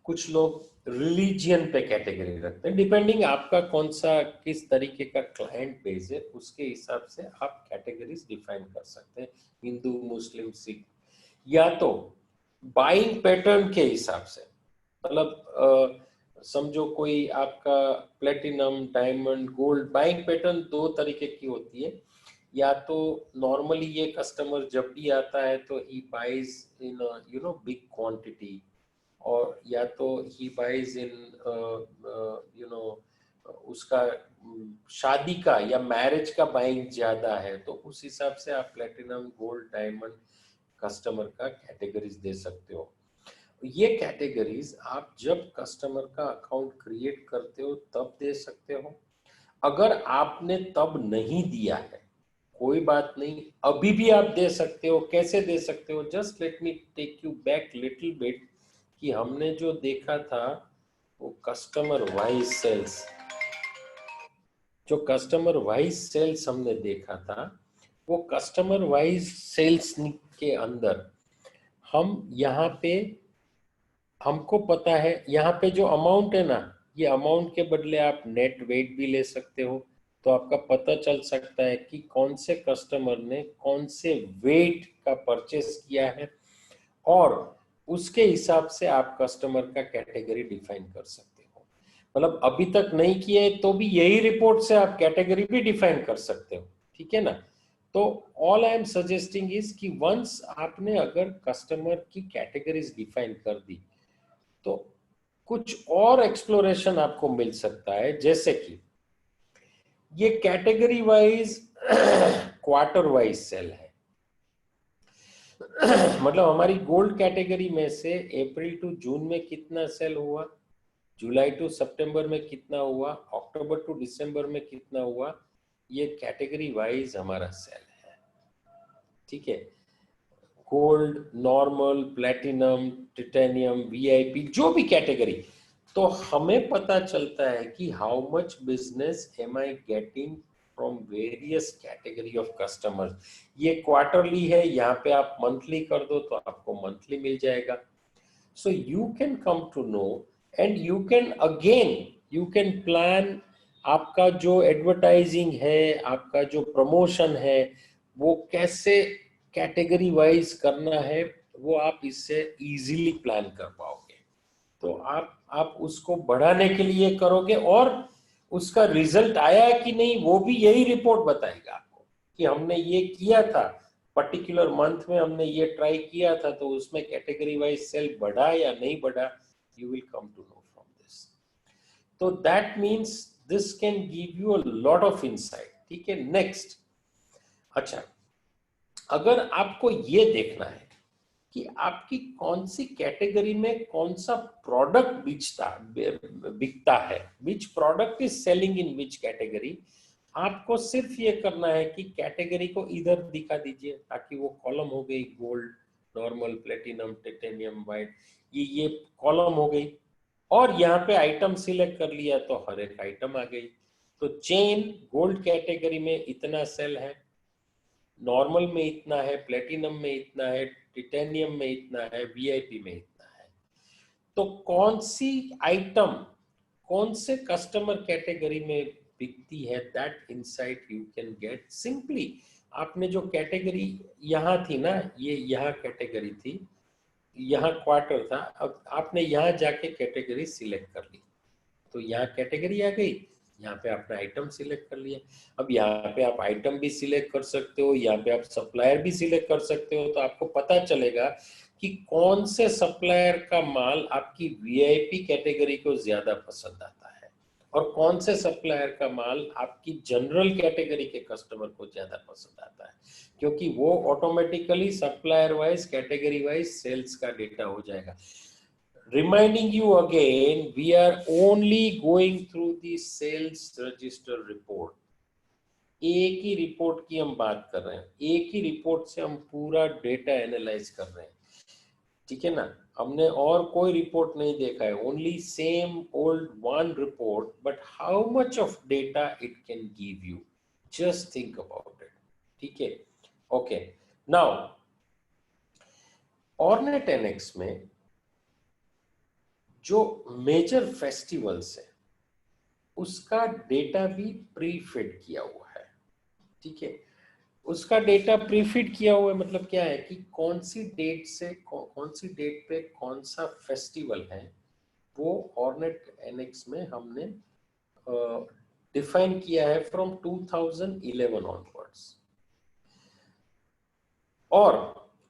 कुछ लोग रिलीजियन पे कैटेगरी रखते हैं, डिपेंडिंग आपका कौन सा किस तरीके का क्लाइंट बेस है, उसके हिसाब से आप कैटेगरीज डिफाइन कर सकते हैं, हिंदू, मुस्लिम, सिख। या तो बाइंग पैटर्न के हिसाब से, मतलब समझो कोई आपका platinum, diamond, gold, buying pattern दो तरीके की होती है। या तो नॉर्मली ये कस्टमर जब भी आता है तो he buys in big quantity, और या तो ही बाइज इन उसका शादी का या मैरिज का बाइंग ज्यादा है, तो उस हिसाब से आप प्लेटिनम, गोल्ड, डायमंड कस्टमर का कैटेगरीज दे सकते हो। ये कैटेगरीज आप जब कस्टमर का अकाउंट क्रिएट करते हो तब दे सकते हो। अगर आपने तब नहीं दिया है कोई बात नहीं, अभी भी आप दे सकते हो। कैसे दे सकते हो? Just let me take you back little bit, कि हमने जो देखा था वो कस्टमर वाइज सेल्स, जो कस्टमर वाइज सेल्स हमने देखा था, वो कस्टमर वाइज सेल्स के अंदर हम यहाँ पे, हमको पता है यहाँ पे जो अमाउंट है ना, ये अमाउंट के बदले आप नेट वेट भी ले सकते हो। तो आपका पता चल सकता है कि कौन से कस्टमर ने कौन से वेट का परचेस किया है, और उसके हिसाब से आप कस्टमर का कैटेगरी डिफाइन कर सकते हो। मतलब अभी तक नहीं किया है तो भी यही रिपोर्ट से आप कैटेगरी भी डिफाइन कर सकते हो, ठीक है ना। तो all I am suggesting is कि वंस आपने अगर कस्टमर की कैटेगरीज डिफाइन कर दी तो कुछ और एक्सप्लोरेशन आपको मिल सकता है, जैसे कि ये category wise quarter wise sale है। मतलब हमारी गोल्ड कैटेगरी में से अप्रैल टू जून में कितना सेल हुआ, जुलाई टू सितंबर में कितना हुआ, अक्टूबर टू दिसंबर में कितना हुआ, ये कैटेगरी वाइज हमारा सेल है, ठीक है। Gold, normal, platinum, titanium, VIP, जो भी कैटेगरी, तो हमें पता चलता है कि how much business am I getting from various category of customers. ये क्वार्टरली है, यहाँ पे आप मंथली कर दो तो आपको मंथली मिल जाएगा। So you can come to know, and you can again you can plan आपका जो एडवर्टाइजिंग है, आपका जो प्रमोशन है, वो कैसे कैटेगरी वाइज करना है, वो आप इससे इजीली प्लान कर पाओगे। तो आप उसको बढ़ाने के लिए करोगे, और उसका रिजल्ट आया कि नहीं वो भी यही रिपोर्ट बताएगा आपको, कि हमने ये किया था, पर्टिकुलर मंथ में हमने ये ट्राई किया था, तो उसमें कैटेगरी वाइज सेल बढ़ा या नहीं बढ़ा, you will come to know from this. तो that means this can give you a lot of insight, ठीक है। नेक्स्ट, अच्छा, अगर आपको ये देखना है कि आपकी कौन सी कैटेगरी में कौन सा प्रोडक्ट बिकता है, which product is selling in which category, आपको सिर्फ ये करना है कि कैटेगरी को इधर दिखा दीजिए, ताकि वो कॉलम हो गई gold, normal, platinum, titanium, white, ये कॉलम हो गई, और यहाँ पे आइटम सिलेक्ट कर लिया तो हर एक आइटम आ गई। तो चेन गोल्ड कैटेगरी में इतना सेल है, नॉर्मल में इतना है, प्लेटिनम में इतना है, टिटेनियम में इतना है, वीआईपी में इतना है। तो कौन सी आइटम कौन से कस्टमर कैटेगरी में बिकती है, that insight you can get simply. आपने जो कैटेगरी यहाँ थी ना, ये यहाँ कैटेगरी थी, यहाँ क्वार्टर था, अब आपने यहाँ जाके कैटेगरी सिलेक्ट कर ली, तो यहाँ कैटेगरी आ गई, यहाँ पे आपने आइटम सिलेक्ट कर लिया। अब यहाँ पे आप आइटम भी सिलेक्ट कर सकते हो, यहाँ पे आप सप्लायर भी सिलेक्ट कर सकते हो, तो आपको पता चलेगा कि कौन से सप्लायर का माल आपकी वीआईपी कैटेगरी को ज्यादा पसंद आता है, और कौन से सप्लायर का माल आपकी जनरल कैटेगरी के कस्टमर को ज्यादा पसंद आता है, क्योंकि वो automatically supplier wise, category wise sales का डेटा हो जाएगा। Reminding you again, we are only going through the sales register report. एक ही रिपोर्ट की हम बात कर रहे हैं, एक ही रिपोर्ट से हम पूरा डेटा एनालाइज कर रहे हैं, ठीक है ना। हमने और कोई रिपोर्ट नहीं देखा है, only same old one report, but how much of data it can give you, just think about it, ठीक है। ओके, नाउ ऑर्नेट एनएक्स में जो मेजर फेस्टिवल्स है उसका डेटा भी प्री फिड किया हुआ है, ठीक है। उसका डेटा प्री फिड किया हुआ है, मतलब क्या है कि कौन सी डेट से कौन सी डेट पे कौन सा फेस्टिवल है, वो ऑर्नेट एनएक्स में हमने डिफाइन किया है फ्रॉम 2011 ऑनवर्ड्स, और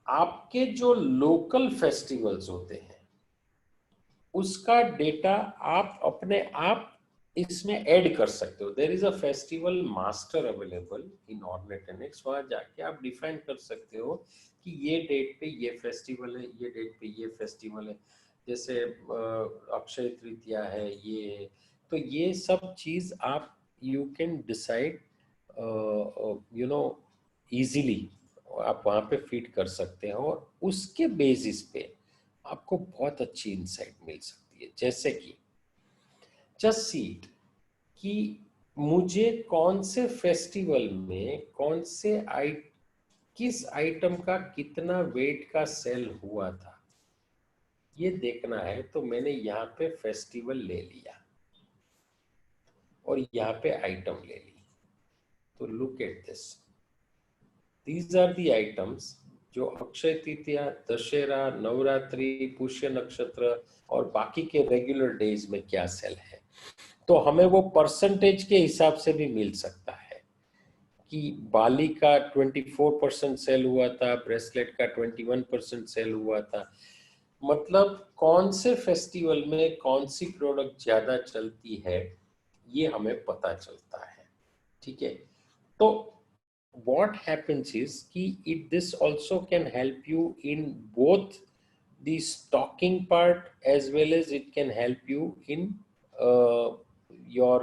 आपके जो लोकल फेस्टिवल्स होते हैं उसका डेटा आप अपने आप इसमें ऐड कर सकते हो। There is a festival master available in Ornate NX, वहां जाके आप डिफाइन कर सकते हो कि ये डेट पे ये फेस्टिवल है, ये डेट पे ये फेस्टिवल है। जैसे अक्षय तृतीया है, ये है, तो ये सब चीज आप you can decide you know easily, आप वहां पे फीड कर सकते हो और उसके बेसिस पे आपको बहुत अच्छी इंसाइट मिल सकती है। जैसे कि जस्ट सी इट कि मुझे कौन से फेस्टिवल में कौन से किस आइटम का कितना वेट का सेल हुआ था, ये देखना है। तो मैंने यहाँ पे फेस्टिवल ले लिया और यहाँ पे आइटम ले ली। तो look at this, these are the items जो अक्षय तृतीया, दशहरा, नवरात्रि, पुष्य नक्षत्र और बाकी के रेगुलर डेज में क्या सेल है। तो हमें वो परसेंटेज के हिसाब से भी मिल सकता है कि बाली का 24% सेल हुआ था, ब्रेसलेट का 21% सेल हुआ था। मतलब कौन से फेस्टिवल में कौन सी प्रोडक्ट ज्यादा चलती है ये हमें पता चलता है। ठीक है, तो what happens is कि this also can help you in both the stocking part as well as it can help you in your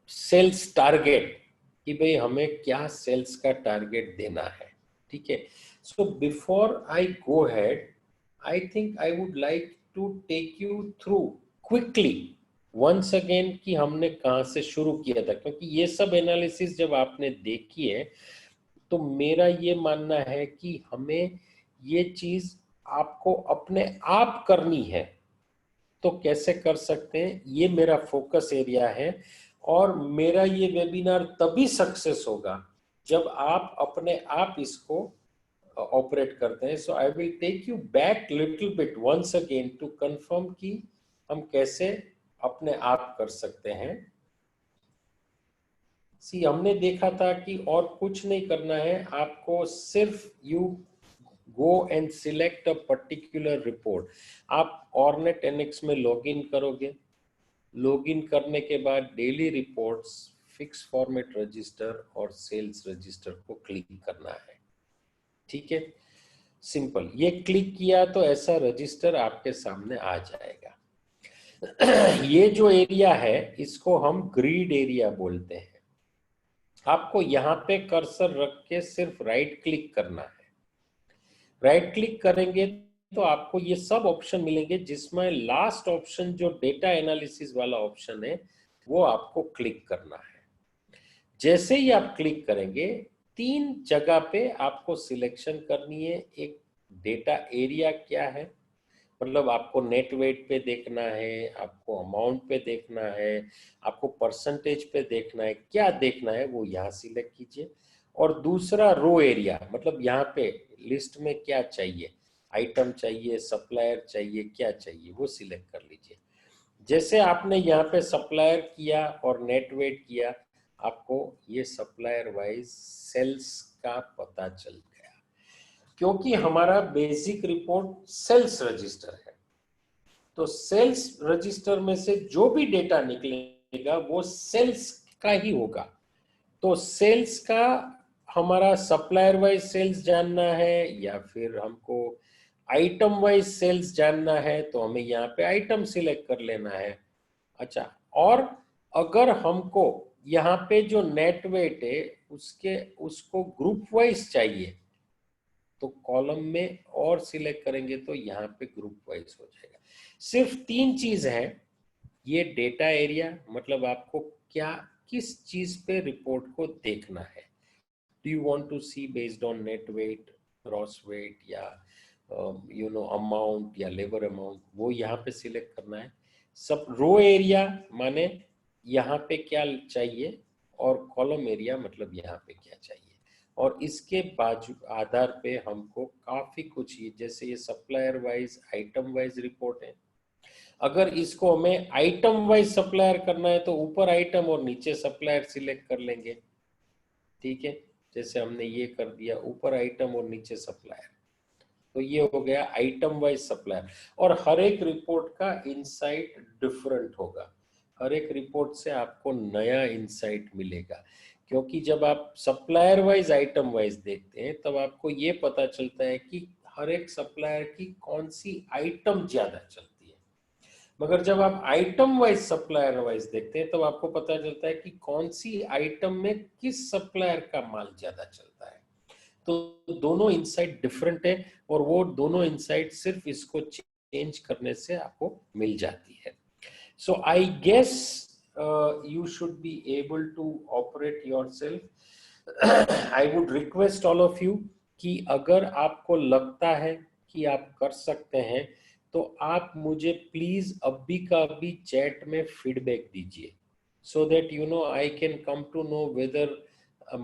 sales target कि भाई हमें क्या सेल्स का टारगेट देना है। ठीक है, so before I go head I think I would like to take you through quickly once again कि हमने कहां से शुरू किया था, क्योंकि ये सब एनालिसिस जब आपने देखी है तो मेरा ये मानना है कि हमें ये चीज आपको अपने आप करनी है। तो कैसे कर सकते हैं, ये मेरा फोकस एरिया है और मेरा ये वेबिनार तभी सक्सेस होगा जब आप अपने आप इसको ऑपरेट करते हैं। So I will take you back little bit once again to confirm कि हम कैसे अपने आप कर सकते हैं। सी हमने देखा था कि और कुछ नहीं करना है आपको, सिर्फ you go and select a particular report. आप ऑर्नेट एनएक्स में लॉगिन करोगे, लॉगिन करने के बाद daily reports, fix format register और सेल्स रजिस्टर को क्लिक करना है। ठीक है, सिंपल। ये क्लिक किया तो ऐसा रजिस्टर आपके सामने आ जाएगा। ये जो एरिया है इसको हम ग्रिड एरिया बोलते हैं। आपको यहाँ पे कर्सर रख के सिर्फ राइट क्लिक करना है। राइट क्लिक करेंगे तो आपको ये सब ऑप्शन मिलेंगे, जिसमें लास्ट ऑप्शन जो डेटा एनालिसिस वाला ऑप्शन है वो आपको क्लिक करना है। जैसे ही आप क्लिक करेंगे 3 जगह पे आपको सिलेक्शन करनी है। एक डेटा एरिया क्या है, मतलब आपको नेट वेट पे देखना है, आपको अमाउंट पे देखना है, आपको परसेंटेज पे देखना है, क्या देखना है वो यहाँ सिलेक्ट कीजिए। और दूसरा रो एरिया, मतलब यहाँ पे लिस्ट में क्या चाहिए, आइटम चाहिए, सप्लायर चाहिए, क्या चाहिए वो सिलेक्ट कर लीजिए। जैसे आपने यहाँ पे सप्लायर किया और नेट वेट किया, आपको ये सप्लायर वाइज सेल्स का पता चल गया, क्योंकि हमारा बेसिक रिपोर्ट सेल्स रजिस्टर है। तो सेल्स रजिस्टर में से जो भी डेटा निकलेगा वो सेल्स का ही होगा। तो सेल्स का हमारा सप्लायर वाइज सेल्स जानना है या फिर हमको आइटम वाइज सेल्स जानना है, तो हमें यहाँ पे आइटम सिलेक्ट कर लेना है। अच्छा, और अगर हमको यहाँ पे जो नेट वेट है उसको ग्रुप वाइज चाहिए तो कॉलम में और सिलेक्ट करेंगे तो यहाँ पे ग्रुप वाइज हो जाएगा। सिर्फ 3 चीज है। ये डेटा एरिया, मतलब आपको क्या किस चीज पे रिपोर्ट को देखना है। Do you want to see based on net weight, gross weight या अमाउंट या लेबर अमाउंट, वो यहाँ पे सिलेक्ट करना है। सब रो एरिया माने यहाँ पे क्या चाहिए और कॉलम एरिया मतलब यहाँ पे क्या चाहिए। और इसके बाजू आधार पे हमको काफी कुछ, जैसे ये supplier wise item wise report है। अगर इसको हमें आइटम वाइज सप्लायर करना है तो ऊपर आइटम और नीचे सप्लायर सिलेक्ट कर लेंगे। ठीक है, जैसे हमने ये कर दिया, ऊपर आइटम और नीचे सप्लायर, तो ये हो गया आइटम वाइज सप्लायर। और हर एक रिपोर्ट का इंसाइट डिफरेंट होगा, हर एक रिपोर्ट से आपको नया इंसाइट मिलेगा, क्योंकि जब आप सप्लायर वाइज आइटम वाइज देखते हैं तब आपको ये पता चलता है कि हर एक सप्लायर की कौन सी आइटम ज्यादा चलती है। मगर जब आप आइटम वाइज सप्लायर वाइज देखते हैं तब आपको पता चलता है कि कौन सी आइटम में किस सप्लायर का माल ज्यादा चलता है। तो दोनों इनसाइट डिफरेंट है, और वो दोनों इनसाइट सिर्फ इसको चेंज करने से आपको मिल जाती है। So I guess you should be able to operate yourself. I would request all of you कि अगर आपको लगता है कि आप कर सकते हैं तो आप मुझे प्लीज अभी का अभी चैट में फीडबैक दीजिए, so that you know I can come to know whether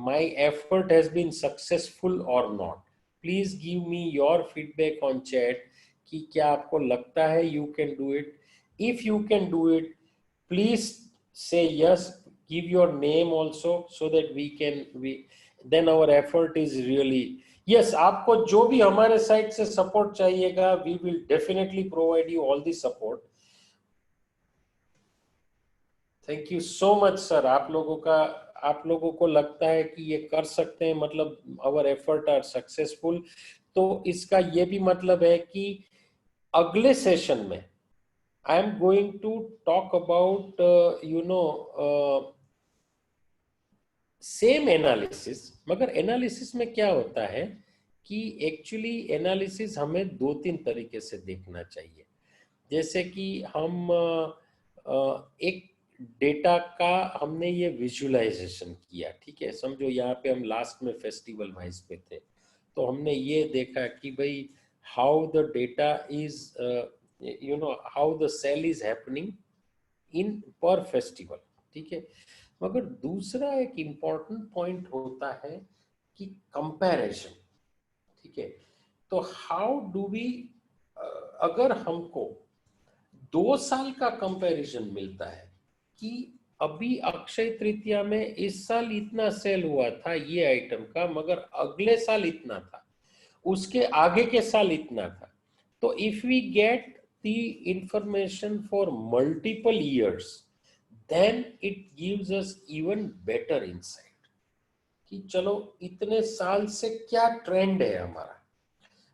my effort has been successful or not. Please give me your feedback on chat कि क्या आपको लगता है you can do it. If you can do it, please say yes, give your name also, so that we then our effort is really yes. आपको जो भी हमारे side से सपोर्ट चाहिएगा, we will definitely provide you all the support. Thank you so much sir. आप लोगों को लगता है कि ये कर सकते हैं, मतलब आवर एफर्ट आर सक्सेसफुल, तो इसका ये भी मतलब है कि अगले सेशन में I am going to talk about same analysis. मगर एनालिसिस में क्या होता है कि एक्चुअली एनालिसिस हमें दो तीन तरीके से देखना चाहिए। जैसे कि हम एक डेटा का हमने ये विजुअलाइजेशन किया, ठीक है, समझो यहाँ पे हम लास्ट में फेस्टिवल वाइज पे थे, तो हमने ये देखा कि भाई how the data is how the sale is happening in per festival, ठीक है। मगर दूसरा एक इम्पॉर्टेंट पॉइंट होता है कि कंपैरिजन, ठीक है। तो हाउ डू वी, अगर हमको 2 साल का कंपैरिजन मिलता है कि अभी अक्षय तृतीया में इस साल इतना सेल हुआ था ये आइटम का, मगर अगले साल इतना था, उसके आगे के साल इतना था, तो if we get the information for multiple years, then it gives us even better insight कि चलो इतने साल से क्या ट्रेंड है हमारा।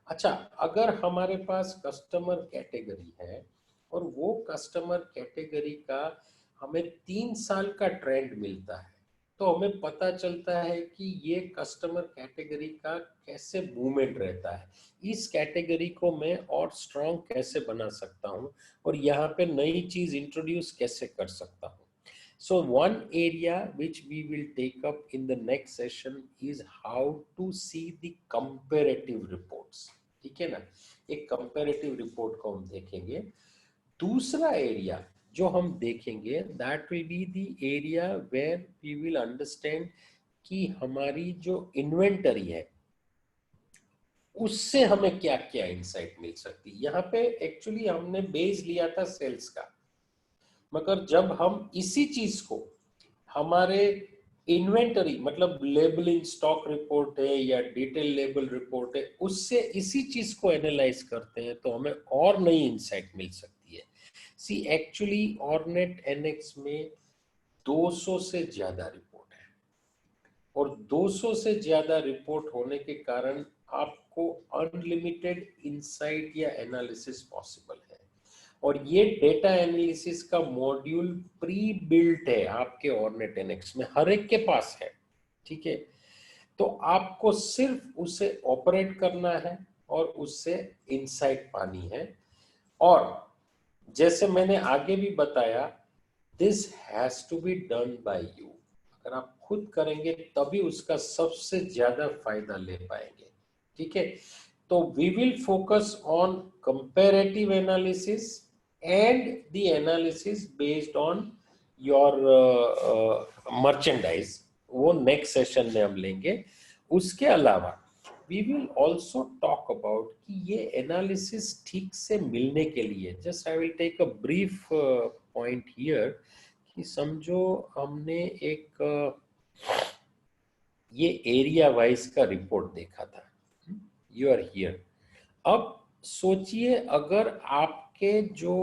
अच्छा, अगर हमारे पास कस्टमर कैटेगरी है और वो कस्टमर कैटेगरी का हमें 3 साल का ट्रेंड मिलता है, तो हमें पता चलता है कि ये कस्टमर कैटेगरी का कैसे मूवमेंट रहता है, इस कैटेगरी को मैं और स्ट्रॉन्ग कैसे बना सकता हूँ, और यहाँ पे नई चीज इंट्रोड्यूस कैसे कर सकता हूँ। So one area which we will take up in the next session is how to see the comparative reports, ठीक है ना। एक कंपैरेटिव रिपोर्ट को हम देखेंगे। दूसरा एरिया जो हम देखेंगे that will be the area where we will understand कि हमारी जो इन्वेंटरी है उससे हमें क्या क्या इंसाइट मिल सकती है। यहाँ पे एक्चुअली हमने बेस लिया था सेल्स का, मगर जब हम इसी चीज को हमारे इन्वेंटरी मतलब लेबलिंग स्टॉक रिपोर्ट है या डिटेल लेबल रिपोर्ट है, उससे इसी चीज को एनालाइज करते हैं तो हमें और नई इंसाइट मिल सकती है। सी एक्चुअली ऑर्नेट एनएक्स में 200 से ज्यादा रिपोर्ट है, और 200 से ज्यादा रिपोर्ट होने के कारण आपको अनलिमिटेड इंसाइट या एनालिसिस पॉसिबल है। और ये डेटा एनालिसिस का मॉड्यूल प्री बिल्ट है आपके ऑर्नेट एनएक्स में, हर एक के पास है, ठीक है। तो आपको सिर्फ उसे ऑपरेट करना है और उससे इंसाइट पानी है। और जैसे मैंने आगे भी बताया, this has to be done by you. अगर आप खुद करेंगे तभी उसका सबसे ज्यादा फायदा ले पाएंगे, ठीक है। तो we will focus on comparative analysis and the analysis based on your merchandise, वो नेक्स्ट सेशन में हम लेंगे। उसके अलावा we will also talk about कि ये एनालिसिस ठीक से मिलने के लिए, just I will take a brief point here कि समझो हमने एक ये एरिया वाइज का रिपोर्ट देखा था, यू आर हियर। अब सोचिए अगर आपके जो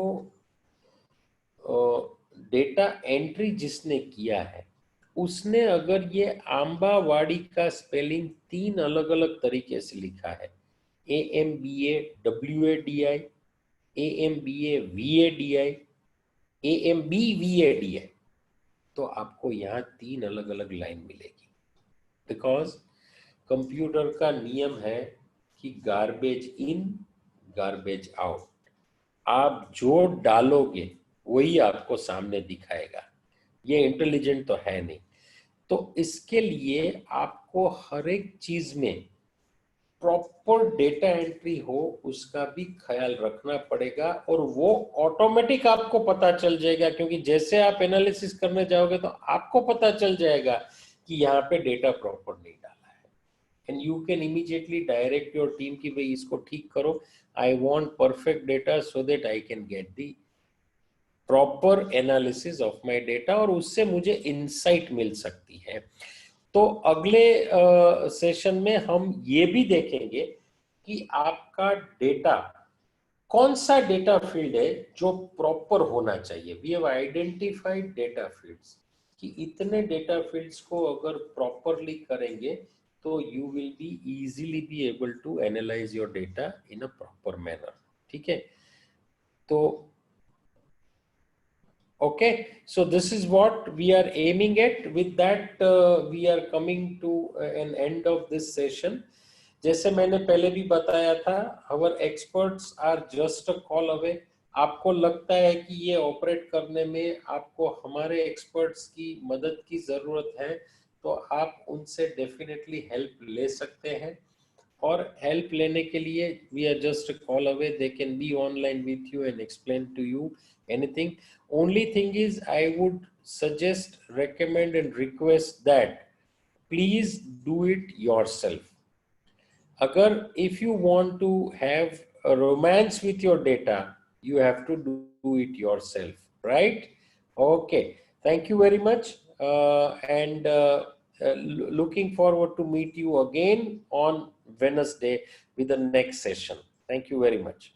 डेटा एंट्री जिसने किया है उसने अगर ये आंबावाड़ी का स्पेलिंग 3 अलग अलग तरीके से लिखा है, AMBAWADI, AMBAVADI, AMBVADI, तो आपको यहाँ 3 अलग अलग लाइन मिलेगी। बिकॉज कंप्यूटर का नियम है कि गार्बेज इन गार्बेज आउट, आप जो डालोगे वही आपको सामने दिखाएगा। ये इंटेलिजेंट तो है नहीं। तो इसके लिए आपको हर एक चीज में प्रॉपर डेटा एंट्री हो उसका भी ख्याल रखना पड़ेगा, और वो ऑटोमेटिक आपको पता चल जाएगा, क्योंकि जैसे आप एनालिसिस करने जाओगे तो आपको पता चल जाएगा कि यहाँ पे डेटा प्रॉपर नहीं डाला है, and you can immediately direct your team कि भाई इसको ठीक करो, I want perfect data so that I can get the proper analysis of my data, और उससे मुझे इंसाइट मिल सकती है। तो अगले सेशन में हम ये भी देखेंगे कि आपका डेटा कौन सा डेटा फील्ड है जो प्रॉपर होना चाहिए। We have identified data fields कि इतने डेटा फील्ड्स को अगर प्रॉपरली करेंगे तो you will be easily be able to analyse your data in a proper manner. ठीक है, तो okay, so this is what we are aiming at. With that we are coming to an end of this session. जैसे मैंने पहले भी बताया था, our experts are just a call away. आपको लगता है कि ये ऑपरेट करने में आपको हमारे एक्सपर्ट्स की मदद की जरूरत है तो आप उनसे डेफिनेटली हेल्प ले सकते हैं, और हेल्प लेने के लिए we are just call away, they can be online with you and explain to you anything. Only thing is I would suggest, recommend and request that please do it yourself. Agar if you want to have a romance with your data, you have to do it yourself, right? Okay, thank you very much, and looking forward to meet you again on Wednesday with the next session. Thank you very much.